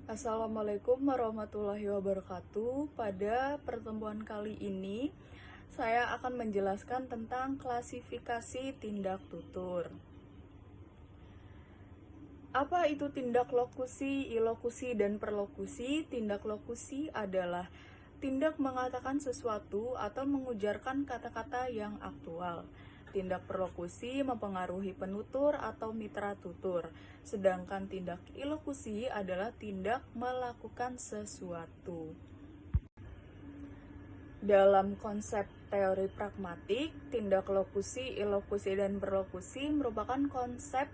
Assalamualaikum warahmatullahi wabarakatuh. Pada pertemuan kali ini, saya akan menjelaskan tentang klasifikasi tindak tutur. Apa itu tindak lokusi, ilokusi, dan perlokusi? Tindak lokusi adalah tindak mengatakan sesuatu atau mengujarkan kata-kata yang aktual. Tindak perlokusi mempengaruhi penutur atau mitra tutur. Sedangkan tindak ilokusi adalah tindak melakukan sesuatu. Dalam konsep teori pragmatik, tindak lokusi, ilokusi, dan perlokusi merupakan konsep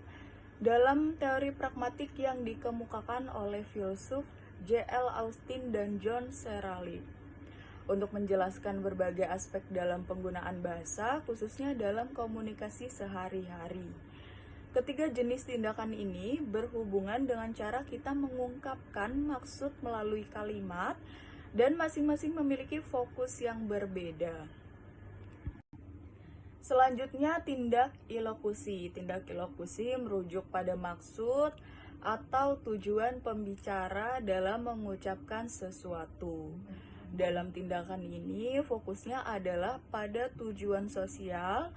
dalam teori pragmatik yang dikemukakan oleh filsuf J.L. Austin dan John Searle untuk menjelaskan berbagai aspek dalam penggunaan bahasa, khususnya dalam komunikasi sehari-hari. Ketiga jenis tindakan ini berhubungan dengan cara kita mengungkapkan maksud melalui kalimat, dan masing-masing memiliki fokus yang berbeda. Selanjutnya, tindak ilokusi. Tindak ilokusi merujuk pada maksud atau tujuan pembicara dalam mengucapkan sesuatu. Dalam tindakan ini, fokusnya adalah pada tujuan sosial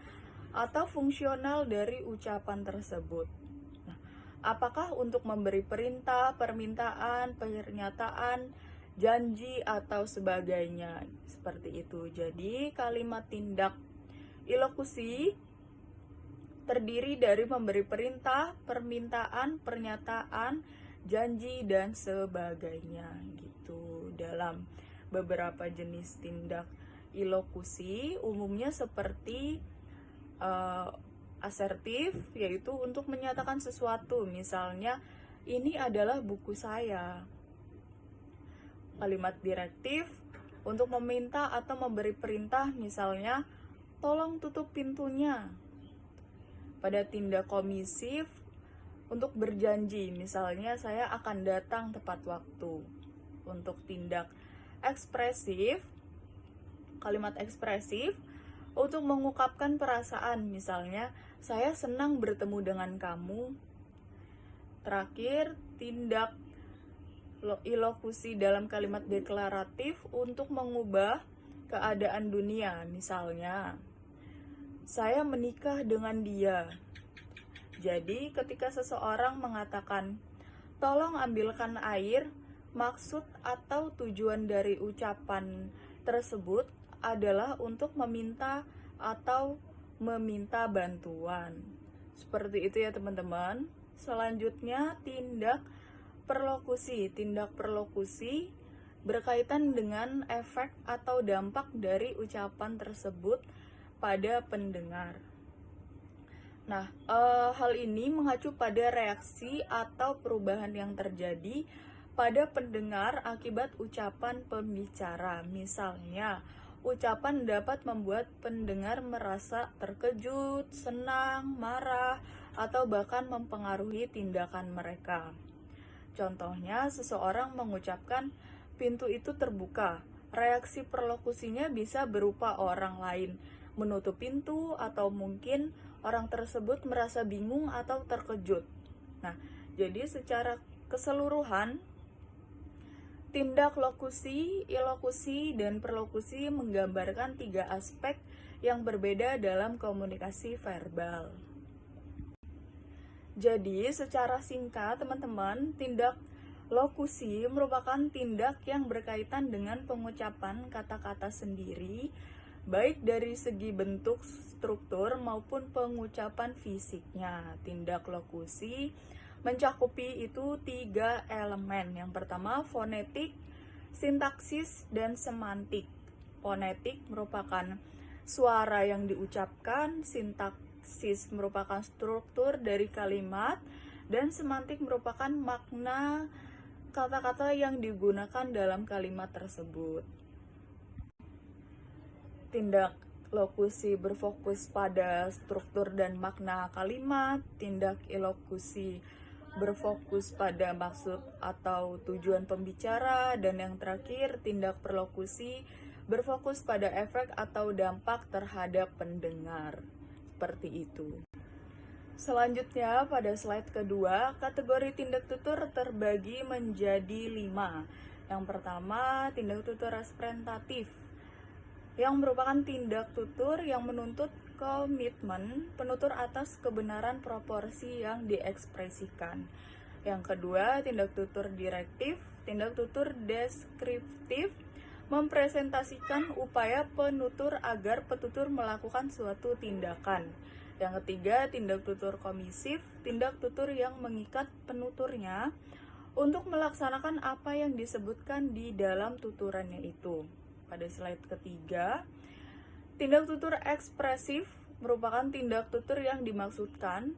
atau fungsional dari ucapan tersebut. Apakah untuk memberi perintah, permintaan, pernyataan, janji, atau sebagainya. Seperti itu. Jadi, kalimat tindak ilokusi terdiri dari memberi perintah, permintaan, pernyataan, janji, dan sebagainya gitu. Dalam beberapa jenis tindak ilokusi umumnya seperti asertif, yaitu untuk menyatakan sesuatu, misalnya ini adalah buku saya. Kalimat direktif untuk meminta atau memberi perintah, misalnya tolong tutup pintunya. Pada tindak komisif untuk berjanji, misalnya saya akan datang tepat waktu. Untuk tindak ekspresif, kalimat ekspresif untuk mengungkapkan perasaan, misalnya saya senang bertemu dengan kamu. Terakhir, tindak ilokusi dalam kalimat deklaratif untuk mengubah keadaan dunia, misalnya saya menikah dengan dia. Jadi ketika seseorang mengatakan tolong ambilkan air, maksud atau tujuan dari ucapan tersebut adalah untuk meminta atau meminta bantuan. Seperti itu ya teman-teman. Selanjutnya, tindak perlokusi. Tindak perlokusi berkaitan dengan efek atau dampak dari ucapan tersebut pada pendengar. Nah, hal ini mengacu pada reaksi atau perubahan yang terjadi pada pendengar akibat ucapan pembicara. Misalnya, ucapan dapat membuat pendengar merasa terkejut, senang, marah, atau bahkan mempengaruhi tindakan mereka. Contohnya, seseorang mengucapkan pintu itu terbuka. Reaksi perlokusinya bisa berupa orang lain menutup pintu, atau mungkin orang tersebut merasa bingung atau terkejut. Nah, jadi secara keseluruhan, tindak lokusi, ilokusi, dan perlokusi menggambarkan tiga aspek yang berbeda dalam komunikasi verbal. Jadi, secara singkat, teman-teman, tindak lokusi merupakan tindak yang berkaitan dengan pengucapan kata-kata sendiri, baik dari segi bentuk, struktur, maupun pengucapan fisiknya. Tindak lokusi mencakupi itu tiga elemen. Yang pertama, fonetik, sintaksis, dan semantik. Fonetik merupakan suara yang diucapkan, sintaksis merupakan struktur dari kalimat, dan semantik merupakan makna kata-kata yang digunakan dalam kalimat tersebut. Tindak lokusi berfokus pada struktur dan makna kalimat. Tindak ilokusi berfokus pada maksud atau tujuan pembicara. Dan yang terakhir, tindak perlokusi berfokus pada efek atau dampak terhadap pendengar. Seperti itu. Selanjutnya, pada slide kedua, kategori tindak tutur terbagi menjadi 5. Yang pertama, tindak tutur representatif, yang merupakan tindak tutur yang menuntut komitmen penutur atas kebenaran proporsi yang diekspresikan. Yang kedua, tindak tutur direktif, tindak tutur deskriptif, mempresentasikan upaya penutur agar petutur melakukan suatu tindakan. Yang ketiga, tindak tutur komisif, tindak tutur yang mengikat penuturnya untuk melaksanakan apa yang disebutkan di dalam tuturannya itu. Pada slide ketiga, tindak tutur ekspresif merupakan tindak tutur yang dimaksudkan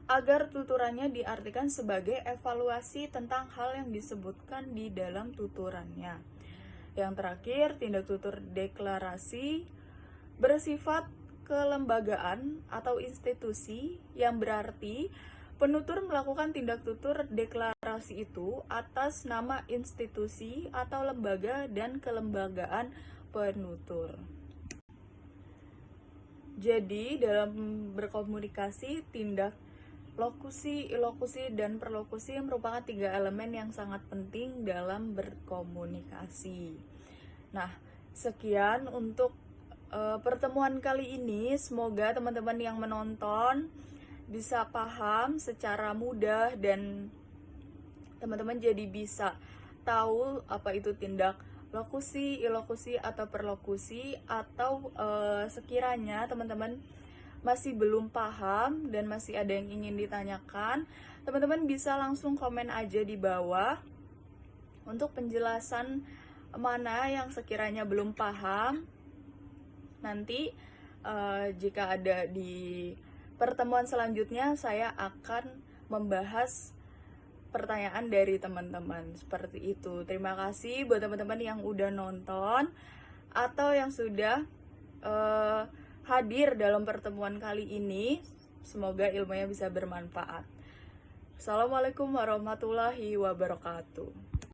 agar tuturannya diartikan sebagai evaluasi tentang hal yang disebutkan di dalam tuturannya. Yang terakhir, tindak tutur deklarasi bersifat kelembagaan atau institusi, yang berarti penutur melakukan tindak tutur deklarasi itu atas nama institusi atau lembaga dan kelembagaan penutur. Jadi, dalam berkomunikasi, tindak lokusi, ilokusi, dan perlokusi merupakan 3 elemen yang sangat penting dalam berkomunikasi. Nah, sekian untuk pertemuan kali ini. Semoga teman-teman yang menonton bisa paham secara mudah dan teman-teman jadi bisa tahu apa itu tindak lokusi, ilokusi, atau perlokusi. Atau sekiranya teman-teman masih belum paham dan masih ada yang ingin ditanyakan, teman-teman bisa langsung komen aja di bawah untuk penjelasan mana yang sekiranya belum paham. Nanti jika ada di pertemuan selanjutnya, saya akan membahas pertanyaan dari teman-teman. Seperti itu. Terima kasih buat teman-teman yang udah nonton atau yang sudah hadir dalam pertemuan kali ini. Semoga ilmunya bisa bermanfaat. Assalamualaikum warahmatullahi wabarakatuh.